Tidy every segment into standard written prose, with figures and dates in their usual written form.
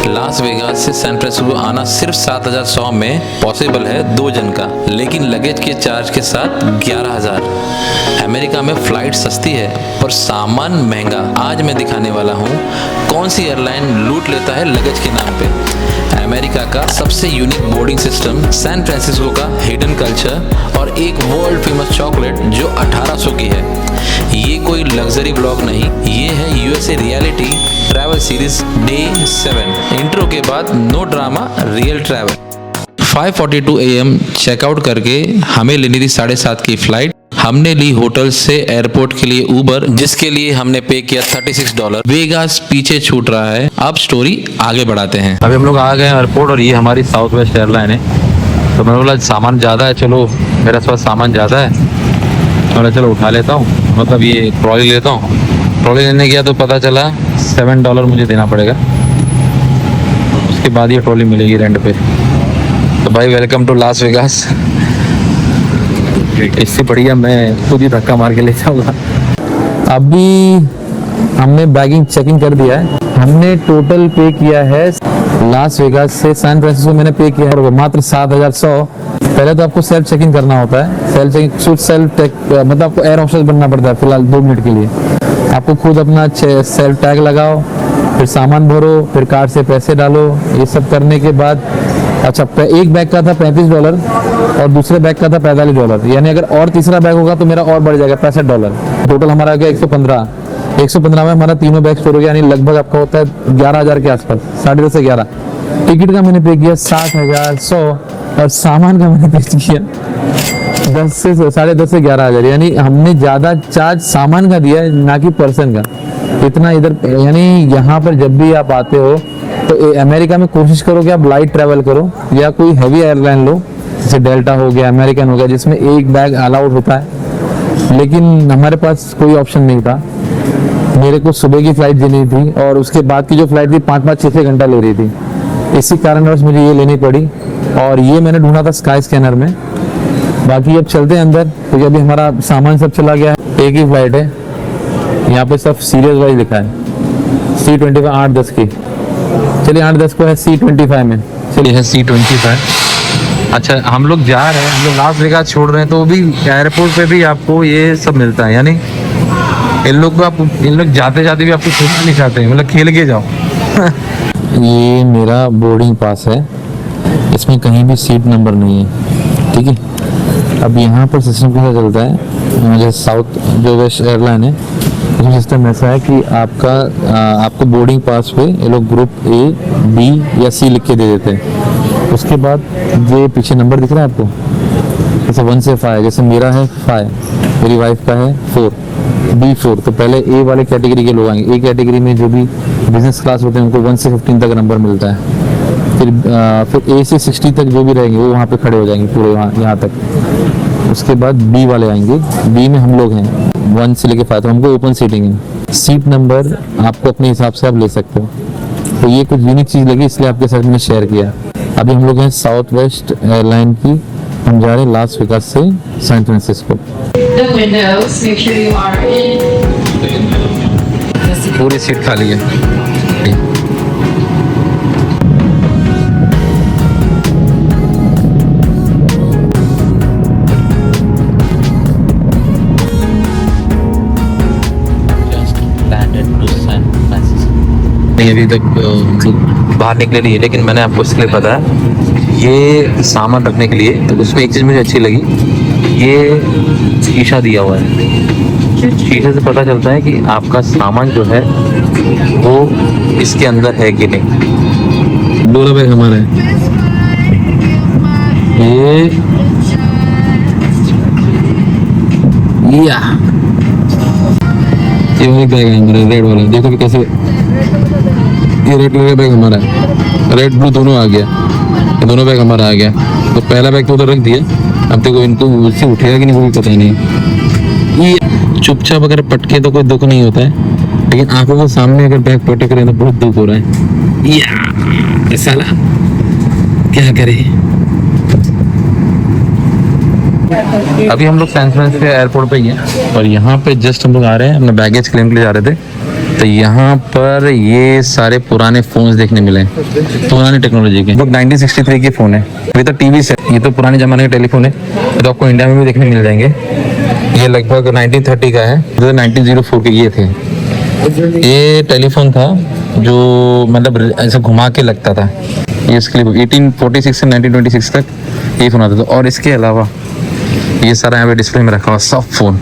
Las Vegas से San Francisco आना सिर्फ 7,100 में पॉसिबल है 2 जन का, लेकिन लगेज के चार्ज के साथ 11,000। अमेरिका में फ्लाइट सस्ती है पर सामान महंगा। आज मैं दिखाने वाला हूँ कौन सी एयरलाइन लूट लेता है लगेज के नाम पे। अमेरिका का सबसे unique boarding system, San Francisco का हिडन कल्चर और एक वर्ल्ड फेमस चॉकलेट जो 1800 की है। ये कोई लग्जरी ब्लॉग नहीं, ये है USA reality travel series day 7। Intro के बाद no drama, real travel. 5:42 AM checkout करके हमें लेनी थी 7:30 की फ्लाइट। हमने ली होटल से एयरपोर्ट के लिए उबर, जिसके लिए हमने पे किया $36। वेगास पीछे छूट रहा है। अब स्टोरी आगे बढ़ाते हैं। अभी हम लोग आ गए एयरपोर्ट और ये हमारी साउथ वेस्ट एयरलाइन है। तो मैंने बोला सामान ज़्यादा है, चलो मेरे पास सामान ज़्यादा है, मैंने चलो उठा लेता हूँ, मतलब ये ट्रॉली लेता हूँ। ट्रॉली लेने गया तो पता चला $7 मुझे देना पड़ेगा, उसके बाद ये ट्रॉली मिलेगी रेंट पे। तो भाई वेलकम टू लास वेगास। इससे बढ़िया मैं खुद ही धक्का मार के ले जाऊँगा। अभी हमने बैगिंग चेकिंग कर दिया है। हमने टोटल पे किया है लास वेगास से सैन फ्रांसिस्को मैंने पे किया है मात्र 7,100। पहले तो आपको सेल्फ चेकिंग करना होता है। सेल्फ चेकिंग सेल्फ टैग मतलब आपको एयर होस्टेस बनना पड़ता है फिलहाल 2 मिनट के लिए। आपको खुद अपना सेल्फ टैग लगाओ, फिर सामान भरो, फिर कार्ड से पैसे डालो। ये सब करने के बाद अच्छा एक बैग का था $35 और दूसरे बैग का था $45, यानी अगर और तीसरा बैग होगा तो मेरा और बढ़ जाएगा $65। टोटल हमारा आ गया 115 में हमारा तीनों बैग स्टोर हो गया, यानी लगभग आपका होता है 11,000 के आसपास, 10:30 से 11। टिकट का मैंने पे किया 7,100 और सामान का मैंने पे किया 10:30 से 11,000, यानी हमने ज़्यादा चार्ज सामान का दिया है ना कि पर्सन का। इतना इधर यानी यहाँ पर जब भी आप आते हो तो अमेरिका में कोशिश करो कि आप लाइट ट्रैवल करो या कोई हैवी एयरलाइन लो, जैसे डेल्टा हो गया, अमेरिकन हो गया, जिसमें एक बैग अलाउड होता है। लेकिन हमारे पास कोई ऑप्शन नहीं था। मेरे को सुबह की फ्लाइट देनी थी और उसके बाद की जो फ्लाइट थी 5-5, 6-6 घंटा ले रही थी। इसी कारणवश मुझे ये लेनी पड़ी और ये मैंने ढूंढा था स्काई स्कैनर में। बाकी अब चलते हैं अंदर, क्योंकि अभी हमारा सामान सब चला गया है। एक ही फ्लाइट है, यहाँ पे सब सीरियस वाइज लिखा है C25 8:10 की। चलिए 8:10 को है C25 में। चलिए है C25। अच्छा हम लोग जा रहे हैं, हम लोग लास वेगास छोड़ रहे हैं, तो भी एयरपोर्ट पे भी आपको ये सब मिलता है। यानी इन लोग जाते जाते भी आपको छोड़ना नहीं चाहते, मतलब खेल के जाओ। ये मेरा बोर्डिंग पास है, इसमें कहीं भी सीट नंबर नहीं है, ठीक है। अब यहाँ पर सिस्टम कैसा चलता है, मुझे साउथ जो वेस्ट एयरलाइन है उसमें सिस्टम ऐसा है कि आपको बोर्डिंग पास पे ये लोग ग्रुप A, B या C लिख के दे देते हैं। उसके बाद ये पीछे नंबर दिख रहा है आपको, जैसे 1 से 5, जैसे मेरा है 5, मेरी वाइफ का है 4, B4। तो पहले A वाले कैटेगरी के लोग आएंगे। A कैटेगरी में जो भी बिजनेस क्लास होते हैं उनको 1 से 15 तक नंबर मिलता है। फिर A से 60 तक जो भी रहेंगे वो वहाँ पे खड़े हो जाएंगे पूरे यहाँ तक। उसके बाद B वाले आएंगे। B में हम लोग हैं 1 से लेके 5, तो हमको ओपन सीटिंग है। सीट नंबर आपको अपने हिसाब से आप ले सकते हो। तो ये कुछ यूनिक चीज़ लगी, इसलिए आपके साथ मैंने शेयर किया। अभी हम लोग हैं साउथ वेस्ट एयरलाइन की, हम जा रहे हैं लास वेगास से सैन फ्रांसिस्को। पूरी सीट खाली है। नहीं अभी तक बाहर निकले नहीं है, लेकिन मैंने आपको इसलिए बताया ये सामान रखने के लिए। तो उसमें एक चीज़ मुझे अच्छी लगी, ये शीशा दिया हुआ है। शीशे से पता चलता है कि आपका सामान जो है वो इसके अंदर है कि नहीं। दोनों बैग हमारा है। ये वही बैग है हमारा, रेड वाला। देखो कि कैसे ये रेड कलर का बैग हमारा है, रेड ब्लू दोनों आ गया, ये दोनों बैग हमारा आ गया। तो पहला बैग तो उधर रख दिया, अब देखो इनको उससे उठेगा कि नहीं वो भी पता ही नहीं। ये चुपचाप अगर पटके तो कोई दुख नहीं होता है, लेकिन आंखों के सामने अगर बैग पटक रहे तो बहुत दुख हो रहा है। या साला क्या करे। अभी हम लोग सैन फ्रांसिस्को एयरपोर्ट पे ही हैं और यहाँ पे जस्ट हम लोग आ रहे हैं, अपने बैगेज क्लेम के लिए जा रहे थे। तो यहाँ पर ये सारे पुराने फोन्स देखने मिले, पुरानी टेक्नोलॉजी के। लगभग 1963 के फ़ोन है। ये तो टीवी से, ये तो पुराने ज़माने का टेलीफोन है। ये तो आपको इंडिया में भी देखने मिल जाएंगे। ये लगभग 1930 का है, जो 1904 के ये थे। ये टेलीफोन था जो मतलब ऐसे घुमा के लगता था। ये इसके लिए 1846 से 1926 तक ये फ़ोन आता था। और इसके अलावा ये सारा यहाँ पे डिस्प्ले में रखा हुआ सब फ़ोन।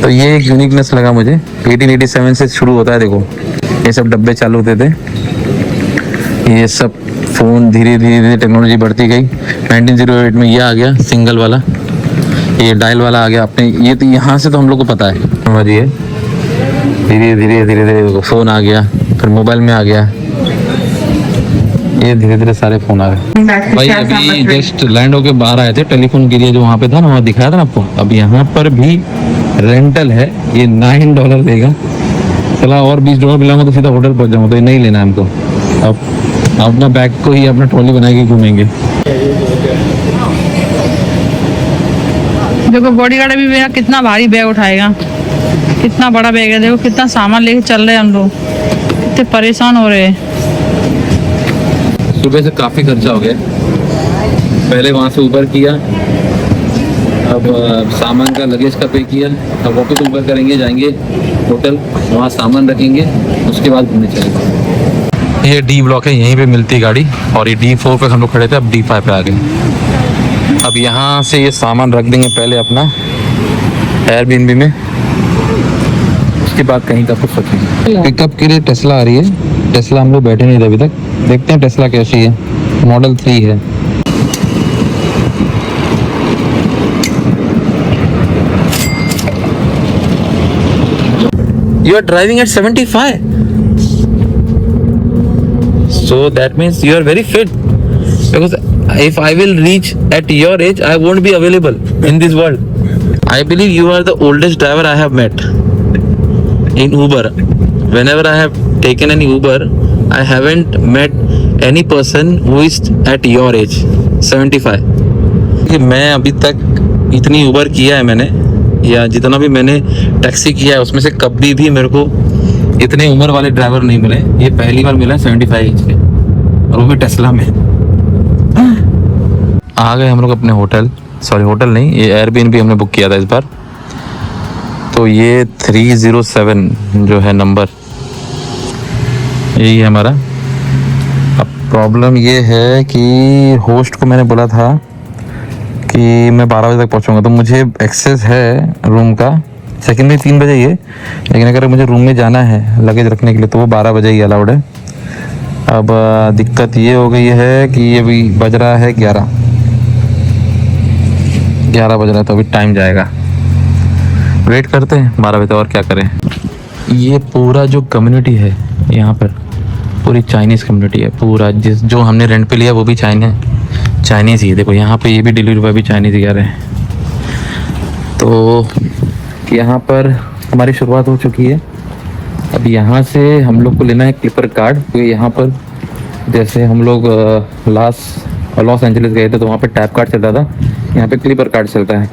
तो ये एक यूनिकनेस लगा मुझे। 1887 से शुरू होता है, देखो ये सब डब्बे चालू होते थे, ये सब फ़ोन धीरे धीरे टेक्नोलॉजी बढ़ती गई। 1908 में ये आ गया सिंगल वाला, ये डायल वाला आ गया अपने। ये तो यहाँ से तो हम लोग को पता है, समझिए धीरे धीरे धीरे धीरे फ़ोन आ गया, फिर मोबाइल में आ गया, ये धीरे धीरे सारे फ़ोन आ गए। भाई अभी जस्ट लैंड होके बाहर आए थे, टेलीफोन के लिए जो वहाँ पे था ना, वहाँ दिखाया था ना आपको। अब यहाँ पर भी रेंटल है, ये $9 देगा। चला और $20 मिलाऊंगा तो सीधा होटल पहुँच जाऊँगा। तो ये नहीं लेना है हमको। अब अपना बैग को ही अपना ट्रॉली बना के घूमेंगे। देखो बॉडीगार्ड अभी मेरा कितना भारी बैग उठाएगा, कितना बड़ा बैग है। देखो कितना सामान लेके चल रहे हैं हम लोग, कितने परेशान हो रहे हैं। सुबह से काफ़ी खर्चा हो गया। पहले वहाँ से ऊबर किया, अब सामान का लगेज का पे किया, अब वापस ऊबर करेंगे, जाएंगे होटल, वहाँ सामान रखेंगे, उसके बाद घूमने चलेंगे। ये डी ब्लॉक है, यहीं पे मिलती है गाड़ी। और ये D4 पे हम लोग खड़े थे, अब D5 पे आ गए। अब यहाँ से ये सामान रख देंगे पहले अपना एयरबीएनबी में, उसके बाद कहीं का कुछ सोचेंगे। पिकअप के लिए टेस्ला आ रही है। टेस्ला हम लोग बैठे नहीं थे अभी तक, देखते हैं टेस्ला कैसी है। मॉडल 3 है। You are driving at 75. So that means you are very fit. Because if I will reach at your age, I won't be available in this world. I believe you are the oldest driver I have met in Uber. Whenever I have taken any Uber, I haven't met any person who is at your age, 75. कि मैं अभी तक इतनी उबर किया है मैंने, या जितना भी मैंने टैक्सी किया है, उसमें से कभी भी मेरे को इतने उम्र वाले ड्राइवर नहीं मिले। ये पहली बार मिला 75 एज के, और वो भी टेस्ला में। आ गए हम लोग अपने होटल, सॉरी होटल नहीं, ये एयरबीएनबी हमने बुक किया था इस बार। तो ये 307 जो है नंबर, यही है हमारा। अब प्रॉब्लम ये है कि होस्ट को मैंने बोला था कि मैं 12 बजे तक पहुंचूंगा, तो मुझे एक्सेस है रूम का, सेकंड में 3 बजे ही है, लेकिन अगर मुझे रूम में जाना है लगेज रखने के लिए तो वो 12 बजे ही अलाउड है। अब दिक्कत ये हो गई है कि ये अभी बज रहा है 11 बज रहा है, तो अभी टाइम जाएगा। वेट करते हैं 12 बजे, और क्या करें। ये पूरा जो कम्युनिटी है यहाँ पर, पूरी चाइनीज़ कम्युनिटी है पूरा। जो हमने रेंट पे लिया वो भी चाइनीज़ ही है। देखो यहाँ पे ये भी डिलीवरी बॉय भी चाइनीज़ ही कह रहे हैं। तो यहाँ पर हमारी शुरुआत हो चुकी है। अब यहाँ से हम लोग को लेना है क्लिपर कार्ड, क्योंकि यहाँ पर जैसे हम लोग लॉस एंजलिस गए थे तो वहाँ पे टैप कार्ड चलता था, यहाँ पे क्लिपर कार्ड चलता है।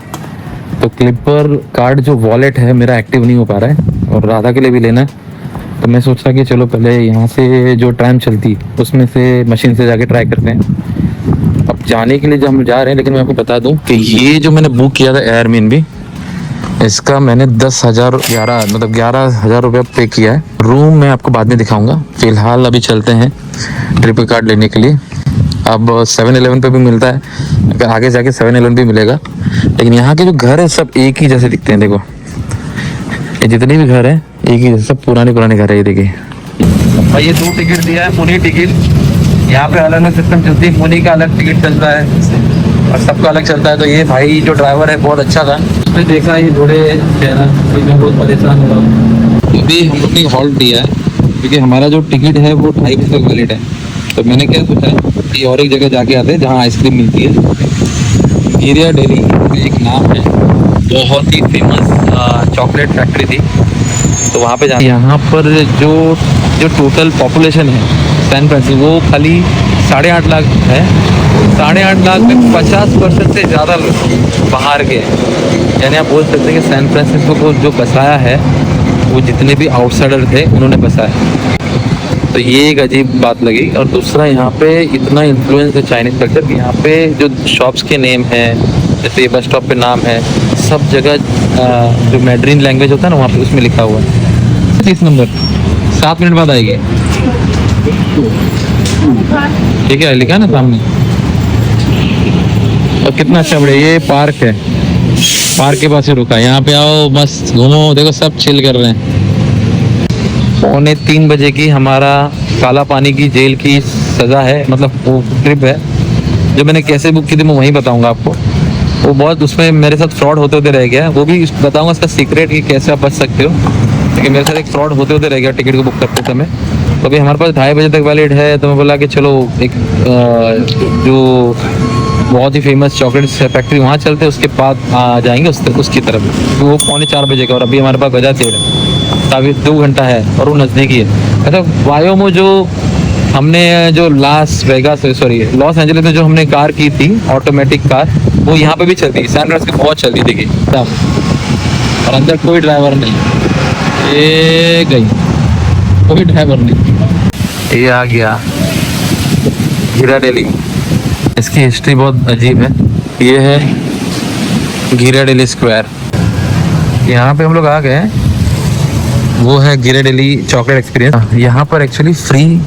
तो क्लिपर कार्ड जो वॉलेट है मेरा एक्टिव नहीं हो पा रहा है, और राधा के लिए भी लेना है। तो मैं सोचा कि चलो पहले यहाँ से जो टाइम चलती उसमें से मशीन से जाके ट्राई करते हैं। अब जाने के लिए जब हम जा रहे हैं, लेकिन मैं आपको बता दूं कि ये जो मैंने बुक किया था एयरबीएनबी, इसका मैंने 11,000 रुपया पे किया है। रूम मैं आपको बाद में दिखाऊंगा, फिलहाल अभी चलते हैं ट्रिपल कार्ड लेने के लिए। अब 7-Eleven पे भी मिलता है, अगर आगे जाके 7-Eleven भी मिलेगा, लेकिन यहाँ के जो घर है सब एक ही जैसे दिखते हैं। देखो ये जितने भी घर हैं एक ही जैसे, सब पुराने घर है। ये देखिए भाई, ये 2 टिकट दिया है, पुणे टिकट। यहाँ पे अलग अलग सिस्टम चलती है, पुणे का अलग टिकट चलता है और सबका अलग चलता है। तो ये भाई जो ड्राइवर है बहुत अच्छा था, उसने देखा ये थोड़े चेहरा, मैं बहुत परेशान हो रहा हूँ। अभी हम लोग ने हॉल्ट दिया है, क्योंकि हमारा जो टिकट है वो 2:30 बजे तक वैलिड है। तो मैंने क्या सोचा कि और एक जगह जाके आते हैं जहाँ आइसक्रीम मिलती है। एरिया दिल्ली एक नाम है, बहुत ही फेमस चॉकलेट फैक्ट्री थी, तो वहाँ पे जाना। यहाँ पर जो टोटल पॉपुलेशन है सैन फ्रांसिस्को, वो खाली 8.5 लाख है। 8.5 लाख में 50% से ज़्यादा बाहर के हैं। यानी आप बोल सकते हैं कि सैन फ्रांसिस्को को जो बसाया है वो जितने भी आउटसाइडर थे उन्होंने बसाया। तो ये एक अजीब बात लगी। और दूसरा, यहाँ पे इतना इन्फ्लुएंस है चाइनीज़ कल्चर कि यहाँ पे जो शॉप्स के नेम हैं, जैसे बस स्टॉप पे नाम है, सब जगह जो मैड्रिन लैंग्वेज होता है ना वहाँ पे उसमें लिखा हुआ है। 30 नंबर 7 मिनट बाद आएगी। ठीक है, लिखा है ना सामने। और कितना अच्छा बढ़िया ये पार्क है। पार्क के पास ही रुका, यहाँ पे आओ मस्त घूमो, देखो सब चिल कर रहे हैं। 2:45 बजे की हमारा काला पानी की जेल की सज़ा है, मतलब वो ट्रिप है जो मैंने कैसे बुक की थी मैं वहीं बताऊंगा आपको। वो बहुत उसमें मेरे साथ फ्रॉड होते होते रह गया, वो भी बताऊंगा इसका सीक्रेट कि कैसे आप बच सकते हो। लेकिन मेरे साथ एक फ्रॉड होते होते रह गया टिकट को बुक करते समय। तो अभी हमारे पास 2:30 बजे तक वैलिड है, तो मैं बोला कि चलो एक जो बहुत ही फेमस चॉकलेट फैक्ट्री वहाँ चलते हैं, उसके बाद जाएंगे उसकी तरफ। तो वो 3:45 बजे का, और अभी हमारे पास बजा 13, अभी 2 घंटा है और वो नज़दीकी है। अच्छा, वायोमो जो हमने जो लॉस एंजलिस में जो हमने कार की थी ऑटोमेटिक कार, वो यहाँ पे भी चलती है। सैन फ्रांसिस्को बहुत चलती है, देखिए। और अंदर कोई ड्राइवर नहीं, ये गई, कोई ड्राइवर नहीं। ये आ गया घिराडेली। इसकी हिस्ट्री बहुत अजीब है। ये है घिराडेली स्क्वायर, यहाँ पे हम लोग आ गए। वो है घिराडेली चॉकलेट एक्सपीरियंस। यहाँ पर एक्चुअली फ्री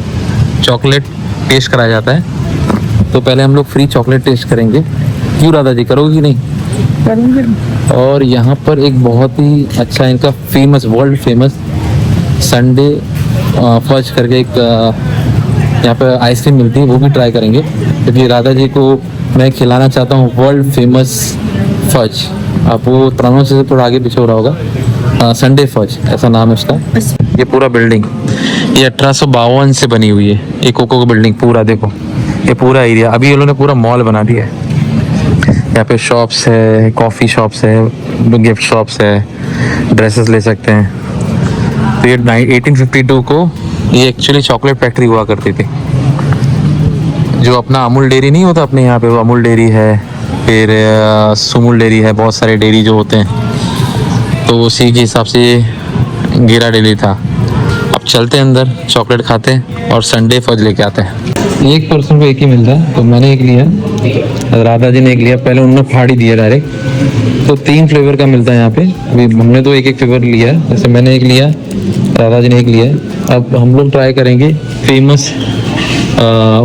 चॉकलेट टेस्ट कराया जाता है। तो पहले हम लोग फ्री चॉकलेट टेस्ट करेंगे। क्यों राधा जी, करोगी नहीं? करेंगे। और यहाँ पर एक बहुत ही अच्छा इनका famous, world famous sundae fudge करके एक यहाँ पे आइसक्रीम मिलती है, वो भी ट्राई करेंगे क्योंकि राधा जी को मैं खिलाना चाहता हूँ वर्ल्ड फेमस फज। आप वो प्रोनाउंसिएशन से थोड़ा आगे पीछे हो रहा होगा, संडे फज ऐसा नाम है उसका। ये पूरा बिल्डिंग ये 1852 से बनी हुई है। ये कोको की बिल्डिंग पूरा देखो, ये पूरा एरिया अभी ये लोगों ने पूरा मॉल बना दिया है। यहाँ पे शॉप्स है, कॉफ़ी शॉप्स है, गिफ्ट शॉप्स है, ड्रेसेस ले सकते हैं। तो ये 1852 को ये एक्चुअली चॉकलेट फैक्ट्री हुआ करती थी। जो अपना अमूल डेयरी नहीं होता अपने यहाँ पे, वो अमूल डेयरी है, फिर सुमूल डेयरी है, बहुत सारे डेयरी जो होते हैं। तो उसी के हिसाब से ये घिराडेली था। अब चलते हैं अंदर, चॉकलेट खाते हैं और संडे फज लेके आते हैं। एक पर्सन को एक ही मिलता है, तो मैंने एक लिया, राधा जी ने एक लिया। पहले उन्होंने फाड़ी दिया डायरेक्ट। तो 3 फ्लेवर का मिलता है यहाँ पे। अभी हमने तो एक फ्लेवर लिया है, जैसे मैंने एक लिया, राधा जी ने एक लिया है। अब हम लोग ट्राई करेंगे famous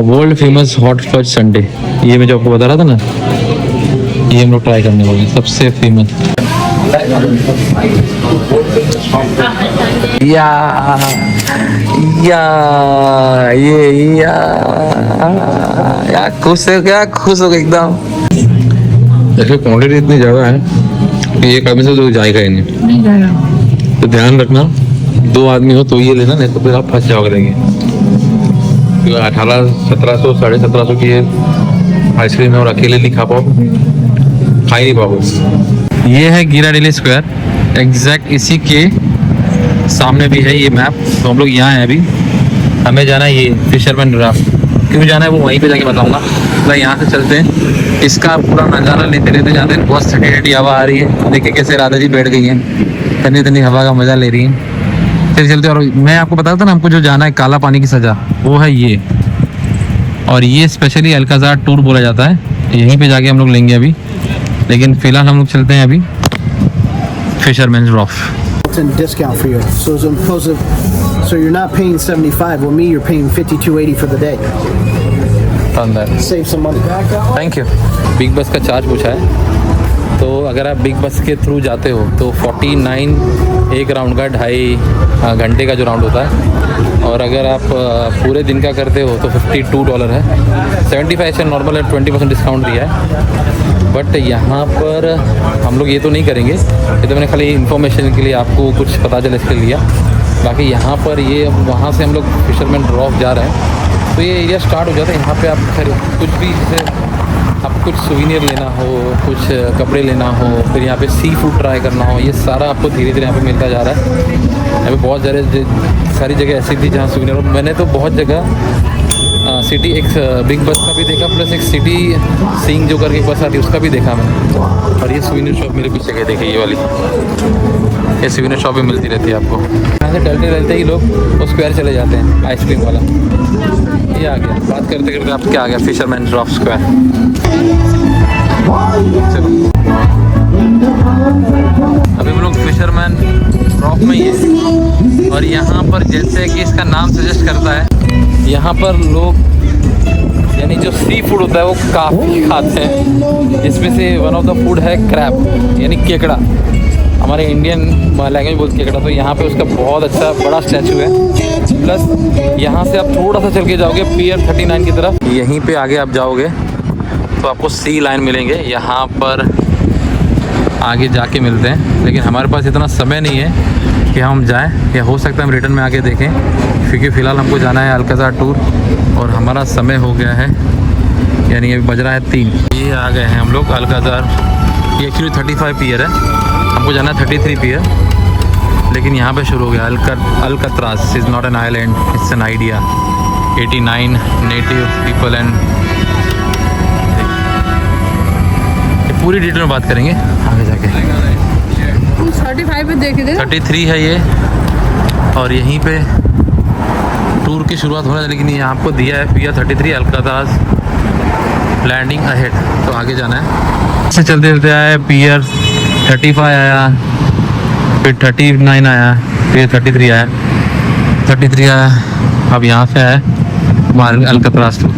world famous hot fudge sundae. ये मैं जो आपको बता रहा था ना, ये हम लोग ट्राई करने वाले हैं, सबसे फेमस। या खुश है क्या? खुश हो गए एकदम। जैसे क्वांटिटी इतनी ज़्यादा है कि एक आदमी से तो जाएगा ही नहीं जाएगा। तो ध्यान रखना, 2 आदमी हो तो ये लेना, नहीं तो फिर आप फंस जाओगे। देखिए 1800-1700 1750 की आइसक्रीम है और अकेले नहीं खा पाओ, खा ही नहीं पाओगे। ये है घिराडेली स्क्वायर, एग्जैक्ट इसी के सामने भी है ये मैप। तो हम लोग यहाँ हैं अभी, हमें जाना है ये फिशरमैन राफ्ट। क्यों जाना है वो वहीं पे जाके बताऊंगा। तो यहाँ से चलते हैं, इसका पूरा नज़ारा लेते लेते जाते हैं। बहुत ठंडी ठंडी हवा आ रही है, देखिए कैसे राधा जी बैठ गई हैं, ठंडी ठंडी हवा का मज़ा ले रही हैं। फिर चलते। और मैं आपको बताया था ना, हमको जो जाना है काला पानी की सज़ा, वो है ये। और ये स्पेशली अल्काजार टूर बोला जाता है, यहीं पे जाके हम लोग लेंगे अभी। लेकिन फिलहाल हम लोग चलते हैं अभी fisherman rough. Discount for you, so you're not paying $75. With me, you're paying $52.80 for the day. Save some money. Thank you. Big बस का चार्ज पूछा है, तो अगर आप बिग बस के थ्रू जाते हो तो 49 एक राउंड का, 2.5 घंटे का जो राउंड होता है। और अगर आप पूरे दिन का करते हो तो $52 है। 75 से नॉर्मल है, 20% डिस्काउंट दिया है। बट यहाँ पर हम लोग ये तो नहीं करेंगे, ये तो मैंने खाली इन्फॉर्मेशन के लिए आपको कुछ पता चले इसके लिए लिया। बाकी यहाँ पर ये वहाँ से हम लोग फिशरमैन रॉफ जा रहे हैं, तो ये एरिया स्टार्ट हो जाता है। यहाँ पे आप कुछ भी, जैसे आप कुछ सुवीनियर लेना हो, कुछ कपड़े लेना हो, फिर यहाँ पे सी फूड ट्राई करना हो, ये सारा आपको धीरे धीरे यहाँ पे मिलता जा रहा है। यहाँ पे बहुत सारी जगह ऐसी थी जहाँ सुवीनियर, मैंने तो बहुत जगह सिटी एक बिग बस का भी देखा, प्लस एक सिटी सिंग जो करके एक बस आती है उसका भी देखा मैंने। और ये सुविनर शॉप मेरे पीछे गए, देखिए ये वाली, ये सुविनर शॉप भी मिलती रहती है आपको। यहाँ से टहलते टहलते ही लोग वो स्क्वायर चले जाते हैं, आइसक्रीम वाला। ये आ गया, बात करते करते आप क्या आ गया, फिशरमैन ड्रॉप स्क्वायर। चलो अभी हम लोग फिशरमैन ड्रॉप में ही है। और यहाँ पर जैसे कि इसका नाम सजेस्ट करता है, यहाँ पर लोग यानी जो सी फूड होता है वो काफ़ी खाते हैं, जिसमें से वन ऑफ द फूड है क्रैब यानी केकड़ा। हमारे इंडियन लैंग्वेज बोलते केकड़ा। तो यहाँ पे उसका बहुत अच्छा बड़ा स्टैचू है। प्लस यहाँ से आप थोड़ा सा चल के जाओगे पियर 39 की तरफ, यहीं पे आगे आप जाओगे तो आपको सी लाइन मिलेंगे, यहाँ पर आगे जाके मिलते हैं। लेकिन हमारे पास इतना समय नहीं है कि हम जाएं, या हो सकता है हम रिटर्न में आके देखें, क्योंकि फ़िलहाल हमको जाना है अल्काजार टूर और हमारा समय हो गया है, यानी अभी बज रहा है 3। ये आ गए हैं हम लोग अल्काजार। ये एक्चुअली 35 पियर है, हमको जाना है 33 पियर, लेकिन यहाँ पे शुरू हो गया Alcatraz is not an island, it's an idea. 89 native people and पूरी डिटेल में बात करेंगे आगे जाके। 35 पे देखे थे 33 है ये, और यहीं पे टूर की शुरुआत होना है। लेकिन ये आपको दिया है पियर 33 अल्कात्राज लैंडिंग अहेड, तो आगे जाना है। इससे चलते चलते आया पियर 35 आया, फिर 39 आया, फिर 33 आया, 33 आया, अब यहाँ से आया हमारे अल्कात्राज टूर।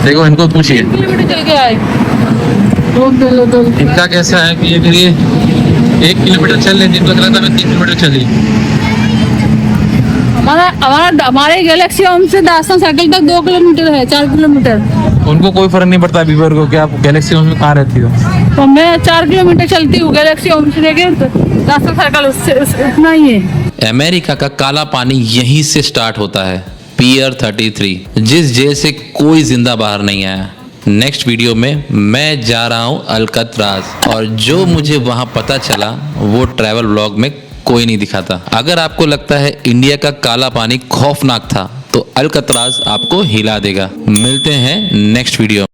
देखो इनको पूछिए किलोमीटर चल के आए। इनका कैसा है कि अगर ये 1 किलोमीटर चल लेती तो लग रहा था मैं 3 किलोमीटर चली। हमारे गैलेक्सी होम से दास्तान सर्कल तक 2 किलोमीटर है, 4 किलोमीटर। उनको कोई फर्क नहीं पड़ता व्यूअर को कि आप गैलेक्सी होम में कहाँ रहती हो। तो मैं 4 किलोमीटर चलती हूँ गैलेक्सी होम से लेके दास्तान सर्कल, उससे उतना ही है। अमेरिका का काला पानी यहीं से स्टार्ट होता है, पियर 33, जिस जेल से कोई जिंदा बाहर नहीं आया। नेक्स्ट वीडियो में मैं जा रहा हूँ अल्कत्राज, और जो मुझे वहाँ पता चला वो ट्रैवल व्लॉग में कोई नहीं दिखाता। अगर आपको लगता है इंडिया का काला पानी खौफनाक था तो अल्कत्राज आपको हिला देगा। मिलते हैं नेक्स्ट वीडियो में।